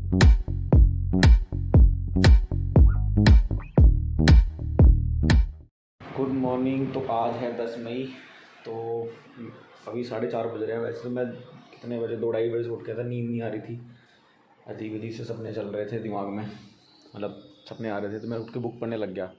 Good morning. तो आज है 10 मई। तो अभी 4:30 बज रहे हैं। वैसे तो मैं कितने बजे 2-2:30 बजे से उठ गया था, नींद नहीं आ रही थी। अजीब अजीब से सपने चल रहे थे दिमाग में, मतलब सपने आ रहे थे। तो मैं उठ के बुक पढ़ने लग गया।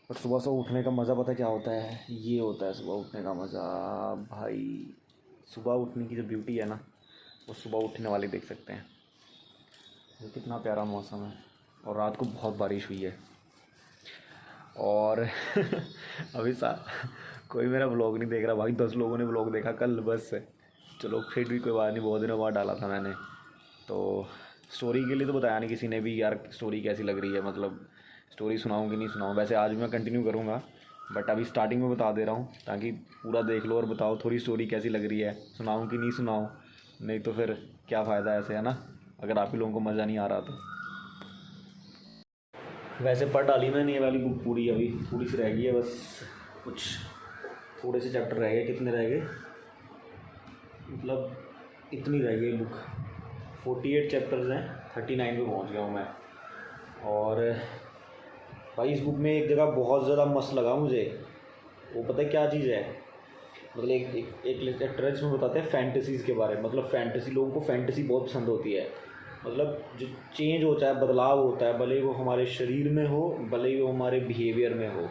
और सुबह से उठने का मज़ा पता क्या होता है? ये होता है सुबह उठने का मज़ा भाई। सुबह उठने की जो ब्यूटी है ना, वो सुबह उठने वाले देख सकते हैं। ये कितना प्यारा मौसम है। और रात को बहुत बारिश हुई है। और अभी कोई मेरा व्लॉग नहीं देख रहा भाई। 10 लोगों ने व्लॉग देखा कल बस। चलो फिर भी कोई बात नहीं, बहुत दिनों बाद डाला था मैंने। तो स्टोरी के लिए तो बताया नहीं किसी ने भी यार स्टोरी कैसी लग रही है, मतलब स्टोरी सुनाऊँ कि नहीं सुनाऊँ। वैसे आज भी मैं कंटिन्यू करूँगा, बट अभी स्टार्टिंग में बता दे रहा हूँ ताकि पूरा देख लो और बताओ थोड़ी स्टोरी कैसी लग रही है, सुनाऊँ कि नहीं सुनाऊँ। नहीं तो फिर क्या फ़ायदा ऐसे, है ना, अगर आप ही लोगों को मज़ा नहीं आ रहा तो। वैसे पढ़ डाली मैंने ये वाली बुक पूरी, अभी थोड़ी सी रह गई है बस। कुछ थोड़े से चैप्टर रह गए। कितने रह गए, मतलब इतनी रह गई बुक। 48 चैप्टर्स हैं, 39 पे पहुंच गया हूँ मैं। और भाई इस बुक में एक जगह बहुत ज़्यादा मस्त लगा मुझे। वो पता है क्या चीज़ है? मतलब एक चैप्टर है जिसमें बताते हैं फैंटेसीज़ के बारे में। मतलब फैंटेसी, लोगों को फैंटेसी बहुत पसंद होती है। मतलब जो चेंज होता है, बदलाव होता है, भले ही वो हमारे शरीर में हो, भले ही वो हमारे बिहेवियर में हो,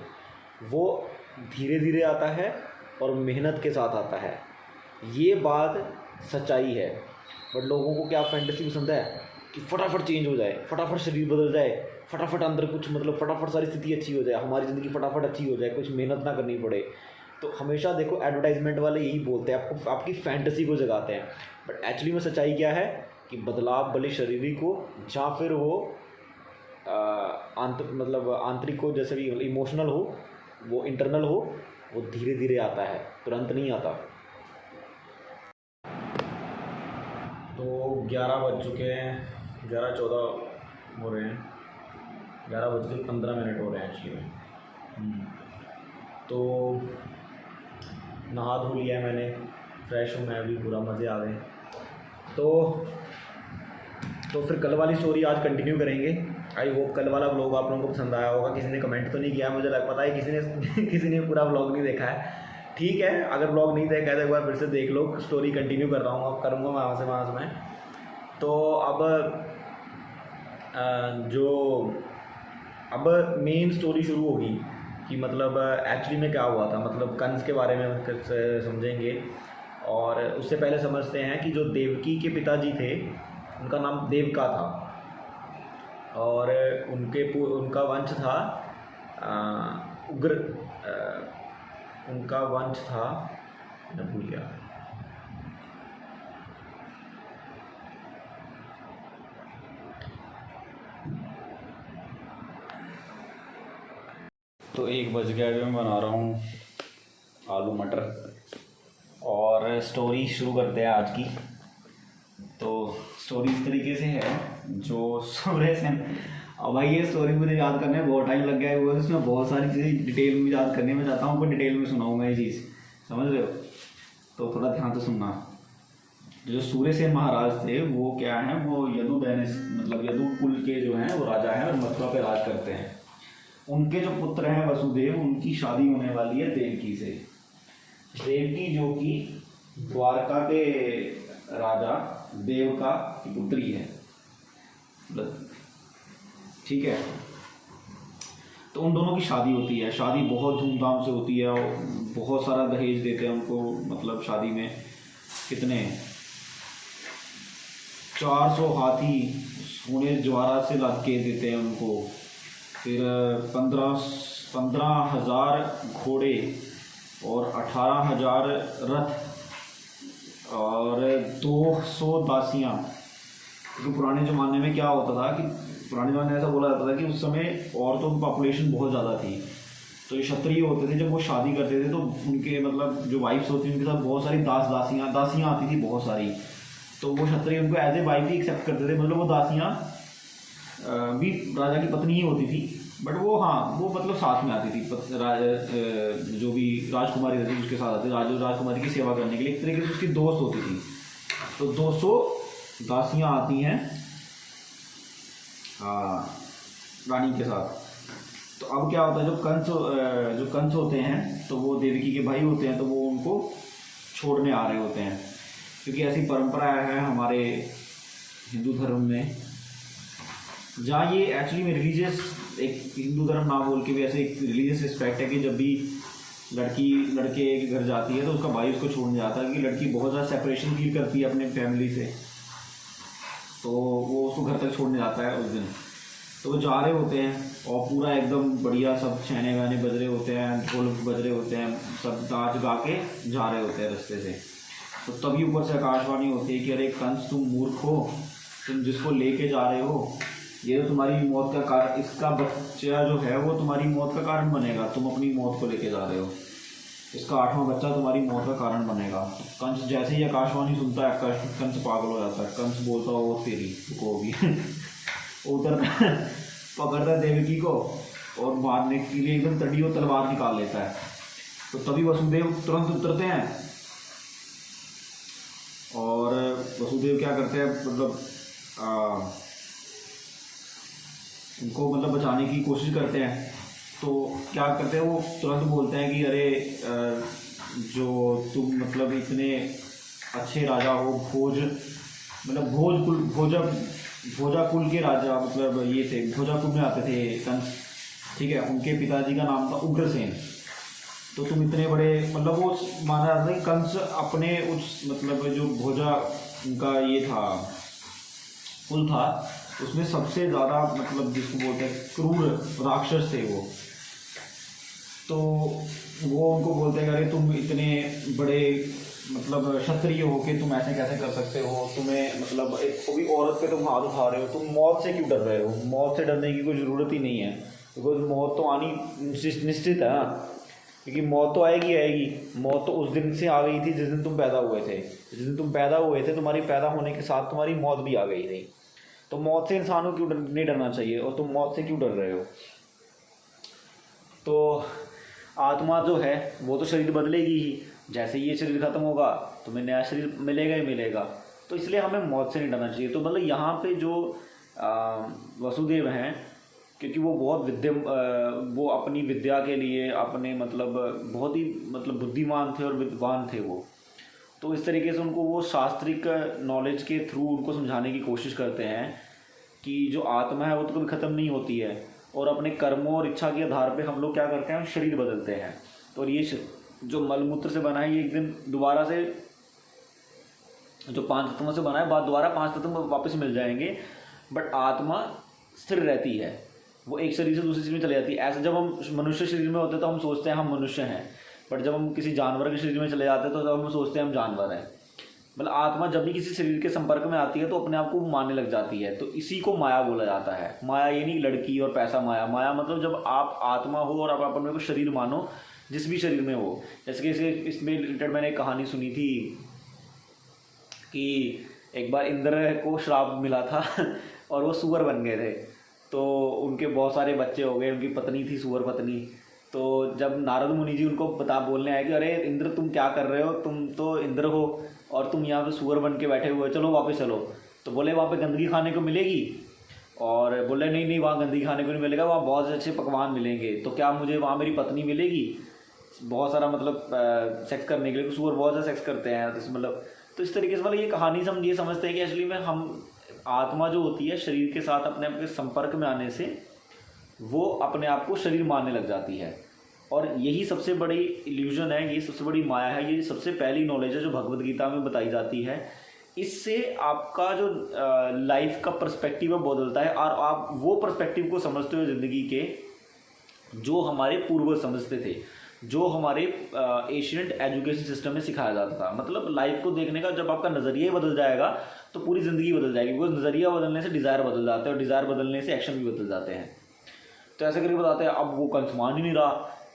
वो धीरे धीरे आता है और मेहनत के साथ आता है। ये बात सच्चाई है। बट लोगों को क्या फैंटेसी पसंद है कि फटाफट चेंज हो जाए, फटाफट शरीर बदल जाए, फटाफट अंदर कुछ, मतलब फटाफट सारी स्थिति अच्छी हो जाए, हमारी ज़िंदगी फटाफट अच्छी हो जाए, कुछ मेहनत ना करनी पड़े। तो हमेशा देखो एडवर्टाइजमेंट वाले यही बोलते हैं, आपको आपकी फैंटेसी को जगाते हैं। बट एक्चुअली में सच्चाई क्या है कि बदलाव भले शारीरिक हो या फिर वो मतलब आंतरिक हो, जैसे भी इमोशनल हो, वो इंटरनल हो, वो धीरे धीरे आता है, तुरंत नहीं आता। तो 11 बज चुके हैं, 11:14 हो रहे हैं, 11:15 हो रहे हैं एक्चुअली में। तो नहा धो लिया है मैंने, फ्रेश हूँ मैं अभी, पूरा मज़े आ गए। तो फिर कल वाली स्टोरी आज कंटिन्यू करेंगे। आई होप कल वाला व्लॉग आप लोगों को पसंद आया होगा। किसी ने कमेंट तो नहीं किया, मुझे पता है किसी ने किसी ने पूरा व्लॉग नहीं देखा है। ठीक है, अगर व्लॉग नहीं देखा है तो एक बार फिर से देख लो। स्टोरी कंटिन्यू कर रहा हूँ, अब करूँगा वहाँ से मैं। तो अब मेन स्टोरी शुरू होगी कि मतलब एक्चुअली में क्या हुआ था, मतलब कंस के बारे में समझेंगे। और उससे पहले समझते हैं कि जो देवकी के पिताजी थे उनका नाम देवका था, और उनका वंश था उग्र। उनका वंश था, मैं भूल गया। तो 1 बज गया, जो मैं बना रहा हूँ आलू मटर। और स्टोरी शुरू करते हैं आज की। तो स्टोरी इस तरीके से है, जो सूर्य सेन। अब भाई ये स्टोरी मुझे याद करने में बहुत टाइम लग गया है, वो इसमें बहुत सारी चीज़ें डिटेल में याद करने में चाहता हूँ, पर डिटेल में सुनाऊँगा ये चीज़, समझ रहे हो? तो थोड़ा ध्यान से सुनना। जो सूर्यसेन महाराज थे वो क्या हैं, वो यदु मतलब यदु कुल के जो हैं वो राजा हैं और मथुरा पे राज करते हैं। उनके जो पुत्र हैं वसुदेव, उनकी शादी होने वाली है देवकी से। देवकी जो कि द्वारका के राजा देवका की पुत्री है, ठीक है। तो उन दोनों की शादी होती है। शादी बहुत धूमधाम से होती है और बहुत सारा दहेज देते हैं उनको। मतलब शादी में कितने 400 हाथी सोने ज्वारा से लाद के देते हैं उनको। फिर 15,000 घोड़े और 18,000 रथ और 200 दासियाँ। क्योंकि पुराने ज़माने में क्या होता था कि पुराने ज़माने में ऐसा बोला जाता था कि उस समय औरतों की पॉपुलेशन बहुत ज़्यादा थी। तो ये क्षत्रिय होते थे, जब वो शादी करते थे तो उनके मतलब जो वाइफ्स होती थी उनके साथ बहुत सारी दासियाँ आती थी, बहुत सारी। तो वो क्षत्रिय उनको एज ए वाइफ ही एक्सेप्ट करते थे। मतलब वो दासियाँ भी राजा की पत्नी ही होती थी, बट वो वो मतलब साथ में आती थी। जो भी राजकुमारी रहती थी उसके साथ आती थी, राजकुमारी की सेवा करने के लिए। एक तरीके से उसकी दोस्त होती थी। तो 200 दासियाँ आती हैं रानी के साथ। तो अब क्या होता है, जो कंस होते हैं तो वो देवकी के भाई होते हैं, तो वो उनको छोड़ने आ रहे होते हैं, क्योंकि ऐसी परंपरा है हमारे हिंदू धर्म में, जहाँ ये एक्चुअली में रिलीजियस, एक हिंदू धर्म ना बोल के भी ऐसे एक रिलीजियस रिस्पेक्ट है कि जब भी लड़की लड़के के घर जाती है तो उसका भाई उसको छोड़ने जाता है, क्योंकि लड़की बहुत ज़्यादा सेपरेशन फील करती है अपने फैमिली से, तो वो उसको घर तक छोड़ने जाता है उस दिन। तो वो जा रहे होते हैं और पूरा एकदम बढ़िया सब छेने गाने बज रहे होते हैं, ढोल बज रहे होते हैं, सब नाच गा के जा रहे होते हैं रास्ते से। तो तभी ऊपर से आकाशवाणी होती है कि अरे कंस तुम मूर्ख हो, तुम जिसको लेके जा रहे हो ये तो तुम्हारी मौत का कारण, इसका बच्चा जो है वो तुम्हारी मौत का कारण बनेगा, तुम अपनी मौत को लेके जा रहे हो, इसका 8वां बच्चा तुम्हारी मौत का कारण बनेगा। कंस जैसे ही आकाशवाणी सुनता है कंस पागल हो जाता है, कंस बोलता हो वो तेरी को भी उतरता पकड़ता है देवकी को और मारने के लिए एकदम तड़ी और तलवार निकाल लेता है। तो तभी वसुदेव तुरंत उतरते हैं और वसुदेव क्या करते हैं, मतलब उनको मतलब बचाने की कोशिश करते हैं। तो क्या करते हैं, वो तुरंत बोलते हैं कि अरे जो तुम मतलब इतने अच्छे राजा हो, मतलब भोजा कुल के राजा, मतलब ये थे भोजा कुल में आते थे कंस, ठीक है, उनके पिताजी का नाम था उग्रसेन। तो तुम इतने बड़े, मतलब वो माना जाता है कि कंस अपने उस मतलब जो भोजा उनका ये था कुल था उसमें सबसे ज़्यादा मतलब जिसको बोलते हैं क्रूर राक्षस थे वो। तो वो उनको बोलते हैं अरे तुम इतने बड़े मतलब क्षत्रिय हो के तुम ऐसे कैसे कर सकते हो, तुम्हें मतलब एक कोई औरत पे तुम हाथ उठा रहे हो, तुम मौत से क्यों डर रहे हो, मौत से डरने की कोई ज़रूरत ही नहीं है, बिकॉज मौत तो आनी निश्चित है ना, क्योंकि मौत तो आएगी आएगी। मौत तो उस दिन से आ गई थी जिस दिन तुम पैदा हुए थे, जिस दिन तुम पैदा हुए थे तुम्हारी पैदा होने के साथ तुम्हारी मौत भी आ गई थी। तो मौत से इंसान को क्यों नहीं डरना चाहिए, और तुम मौत से क्यों डर रहे हो। तो आत्मा जो है वो तो शरीर बदलेगी ही, जैसे ये शरीर खत्म होगा तुम्हें नया शरीर मिलेगा ही मिलेगा, तो इसलिए हमें मौत से नहीं डरना चाहिए। तो मतलब यहाँ पे जो वसुदेव हैं, क्योंकि वो बहुत वो अपनी विद्या के लिए अपने मतलब बहुत ही मतलब बुद्धिमान थे और विद्वान थे वो, तो इस तरीके से उनको वो शास्त्रिक नॉलेज के थ्रू उनको समझाने की कोशिश करते हैं कि जो आत्मा है वो तो कभी ख़त्म नहीं होती है, और अपने कर्मों और इच्छा के आधार पे हम लोग क्या करते हैं, शरीर बदलते हैं। तो ये जो मलमूत्र से बना है ये एक दिन दोबारा से जो 5 तत्वों से बना है बाद दोबारा 5 तत्व वापस मिल जाएंगे, बट आत्मा स्थिर रहती है, वो एक शरीर से दूसरे शरीर में चले जाती है। ऐसे जब हम मनुष्य शरीर में होते हैं तो हम सोचते हैं हम मनुष्य हैं, बट जब हम किसी जानवर के शरीर में चले जाते हैं तो तब हम सोचते हैं हम जानवर हैं। मतलब आत्मा जब भी किसी शरीर के संपर्क में आती है तो अपने आप को मानने लग जाती है, तो इसी को माया बोला जाता है। माया ये नहीं लड़की और पैसा माया, माया मतलब जब आप आत्मा हो और आप अपने को शरीर मानो जिस भी शरीर में हो। जैसे कि इसमें रिलेटेड मैंने एक कहानी सुनी थी कि एक बार इंद्र को श्राप मिला था और वो सुअर बन गए थे, तो उनके बहुत सारे बच्चे हो गए, उनकी पत्नी थी सुअर पत्नी। तो जब नारद मुनि जी उनको बोलने आए कि अरे इंद्र तुम क्या कर रहे हो, तुम तो इंद्र हो और तुम यहाँ पे सुअर बन के बैठे हुए, चलो वापस चलो। तो बोले वहाँ पे गंदगी खाने को मिलेगी, और बोले नहीं नहीं वहाँ गंदगी खाने को नहीं मिलेगा, वहाँ बहुत अच्छे पकवान मिलेंगे। तो क्या मुझे वहाँ मेरी पत्नी मिलेगी, बहुत सारा मतलब सेक्स करने के लिए, सुअर बहुत ज़्यादा सेक्स करते हैं मतलब। तो इस तरीके से मतलब ये कहानी से हम ये समझते हैं कि एक्चुअली में हम आत्मा जो होती है शरीर के साथ अपने आप के संपर्क में आने से वो अपने आप को शरीर मानने लग जाती है, और यही सबसे बड़ी इल्यूजन है, ये सबसे बड़ी माया है, ये सबसे पहली नॉलेज है जो भगवद गीता में बताई जाती है। इससे आपका जो लाइफ का पर्सपेक्टिव है बदलता है, और आप वो पर्सपेक्टिव को समझते हो ज़िंदगी के जो हमारे पूर्वज समझते थे, जो हमारे एशियंट एजुकेशन सिस्टम में सिखाया जाता था। मतलब लाइफ को देखने का जब आपका नज़रिया ही बदल जाएगा तो पूरी ज़िंदगी बदल जाएगी, बिकॉज नज़रिया बदलने से डिज़ायर बदल जाते हैं, और डिज़ायर बदलने से एक्शन भी बदल जाते हैं। तो ऐसे करके बताते हैं। अब वो कंस मान ही नहीं रहा,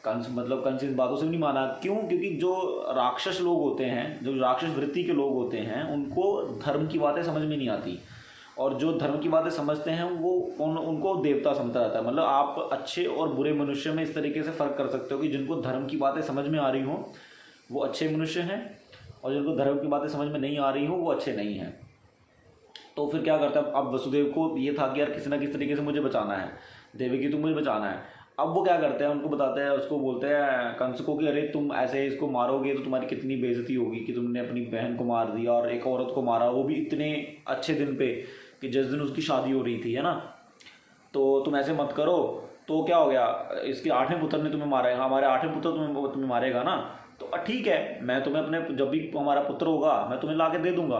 कंस इन बातों से भी नहीं माना। क्यों? क्योंकि जो राक्षस लोग होते हैं, जो राक्षस वृत्ति के लोग होते हैं, उनको धर्म की बातें समझ में नहीं आती, और जो धर्म की बातें समझते हैं वो उनको देवता समझता रहता है। मतलब आप अच्छे और बुरे मनुष्य में इस तरीके से फ़र्क कर सकते हो कि जिनको धर्म की बातें समझ में आ रही हों वो अच्छे मनुष्य हैं, और जिनको धर्म की बातें समझ में नहीं आ रही हों वो अच्छे नहीं हैं। तो फिर क्या करता है, अब वसुदेव को ये था कि यार किसी ना किसी तरीके से मुझे बचाना है, देवकी तुम मुझे बचाना है। अब वो क्या करते हैं, उनको बताते हैं, उसको बोलते हैं कंस को कि अरे तुम ऐसे इसको मारोगे तो तुम्हारी कितनी बेइज्जती होगी कि तुमने अपनी बहन को मार दिया और एक औरत को मारा, वो भी इतने अच्छे दिन पे कि जिस दिन उसकी शादी हो रही थी, है ना। तो तुम ऐसे मत करो। तो क्या हो गया, इसके 8वें पुत्र ने तुम्हें मारेगा, हमारे 8वें पुत्र तुम्हें मारेगा ना, तो ठीक है, मैं तुम्हें अपने जब भी हमारा पुत्र होगा मैं तुम्हें ला के दे दूंगा।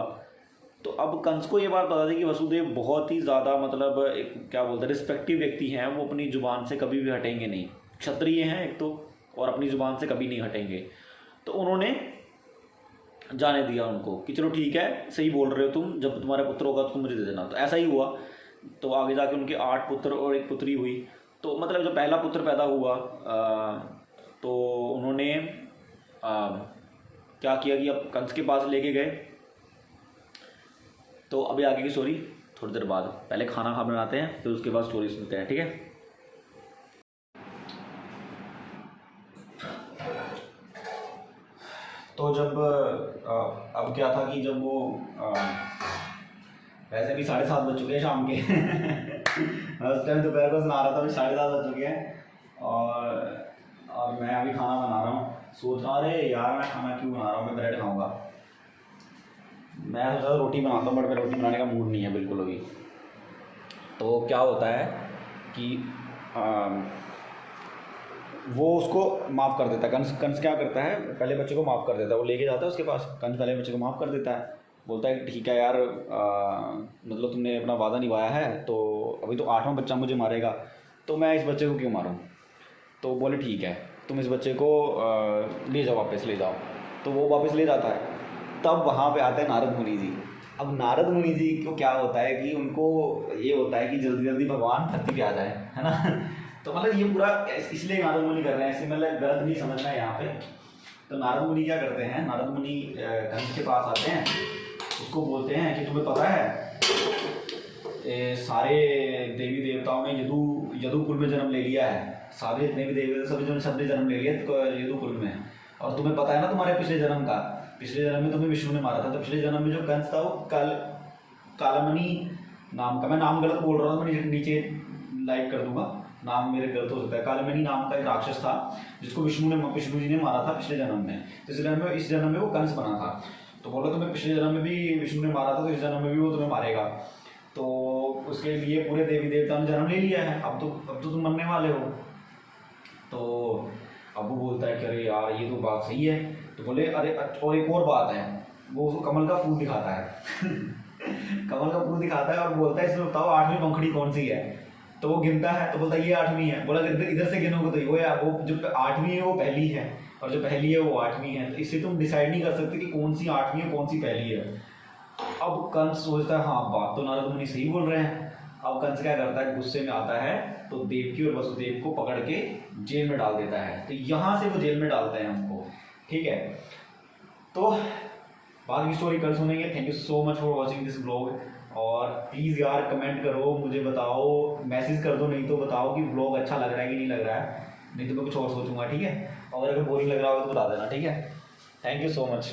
तो अब कंस को ये बात पता थी कि वसुदेव बहुत ही ज़्यादा मतलब एक क्या बोलते हैं रिस्पेक्टिव व्यक्ति हैं, वो अपनी ज़ुबान से कभी भी हटेंगे नहीं, क्षत्रिय हैं एक तो, और अपनी ज़ुबान से कभी नहीं हटेंगे। तो उन्होंने जाने दिया उनको कि चलो ठीक है, सही बोल रहे हो तुम, जब तुम्हारा पुत्र होगा तो तुम मुझे दे देना। तो ऐसा ही हुआ। तो आगे जाके उनके 8 पुत्र और 1 पुत्री हुई। तो मतलब जब पहला पुत्र पैदा हुआ तो उन्होंने क्या किया कि अब कंस के पास लेके गए। तो अभी आगे की स्टोरी थोड़ी देर बाद, पहले खाना बनाते हैं फिर उसके बाद स्टोरी सुनते हैं, ठीक है। तो जब अब क्या था कि जब वो वैसे भी 7:30 बज चुके हैं शाम के उस टाइम दोपहर को सुना रहा था, अभी 7:30 बज चुके हैं और मैं अभी खाना बना रहा हूँ। सोच रहा अरे यार मैं खाना क्यों बना रहा हूँ, मैं ब्रेड खाऊंगा। मैं सोचा था रोटी बनाता हूँ, बट मैं रोटी बनाने का मूड नहीं है बिल्कुल अभी। तो क्या होता है कि वो उसको माफ़ कर देता है। कंस क्या करता है, पहले बच्चे को माफ़ कर देता है, वो लेके जाता है उसके पास। कंस पहले बच्चे को माफ़ कर देता है, बोलता है ठीक है यार, मतलब तुमने अपना वादा निभाया है, तो अभी तो 8वां बच्चा मुझे मारेगा, तो मैं इस बच्चे को क्यों मारूं। तो बोले ठीक है, तुम इस बच्चे को ले जाओ, वापस ले जाओ। तो वो वापस ले जाता है। तब वहाँ पे आते हैं नारद मुनि जी। अब नारद मुनि जी को क्या होता है कि उनको ये होता है कि जल्दी जल्दी भगवान धरती पे आ जाए, है ना तो मतलब ये पूरा इसलिए नारद मुनि कर रहे हैं, ऐसे मतलब गलत नहीं समझना है यहाँ पे। तो नारद मुनि क्या करते हैं, नारद मुनि कंस के पास आते हैं, उसको बोलते हैं कि तुम्हें पता है सारे देवी देवताओं ने यदुकुल में जन्म ले लिया है, सारे जितने भी देवी सभी सबने जन्म ले लिया यदुकुल में। और तुम्हें पता है ना तुम्हारे पिछले जन्म का, पिछले जन्म में तुम्हें विष्णु ने मारा था। तो पिछले जन्म में जो कंस था वो कालमणि नाम का, मैं नाम गलत बोल रहा हूँ, मैं नीचे लाइक कर दूंगा, नाम मेरे गलत हो सकता है। कालमणि नाम का एक राक्षस था जिसको विष्णु जी ने मारा था पिछले जन्म में। तो इस जन्म में वो कंस बना था। तो बोला तुम्हें पिछले जन्म में भी विष्णु ने मारा था, तो इस जन्म में भी वो तुम्हें मारेगा। तो उसके लिए पूरे देवी देवता ने जन्म ले लिया है, अब तो तुम मरने वाले हो। तो अब वो बोलता है कि अरे यार ये तो बात सही है। तो बोले अरे और एक और बात है, वो कमल का फूल दिखाता है कमल का फूल दिखाता है और बोलता है इसमें बताओ 8वीं पंखुड़ी कौन सी है। तो वो गिनता है, तो बोलता है ये 8वीं है। बोला इधर से गिनोगे तो वो जो 8वीं है वो पहली है, और जो पहली है वो 8वीं है। तो इससे तुम डिसाइड नहीं कर सकते कि कौन सी 8वीं है कौन सी पहली है। अब कंस सोचता है हाँ बात तो नारद मुनि सही बोल रहे हैं। अब कंस क्या करता है, गुस्से में आता है तो देवकी और वसुदेव को पकड़ के जेल में डाल देता है। तो यहाँ से वो जेल में डालते हैं हमको, ठीक है। तो बाकी स्टोरी कल सुनेंगे। Thank you so much for watching this blog. और प्लीज़ यार कमेंट करो, मुझे बताओ, मैसेज कर दो, नहीं तो बताओ कि ब्लॉग अच्छा लग रहा है कि नहीं लग रहा है, नहीं तो मैं कुछ और सोचूंगा, ठीक है। और अगर बोरिंग लग रहा हो तो बता देना, ठीक है। Thank you so much.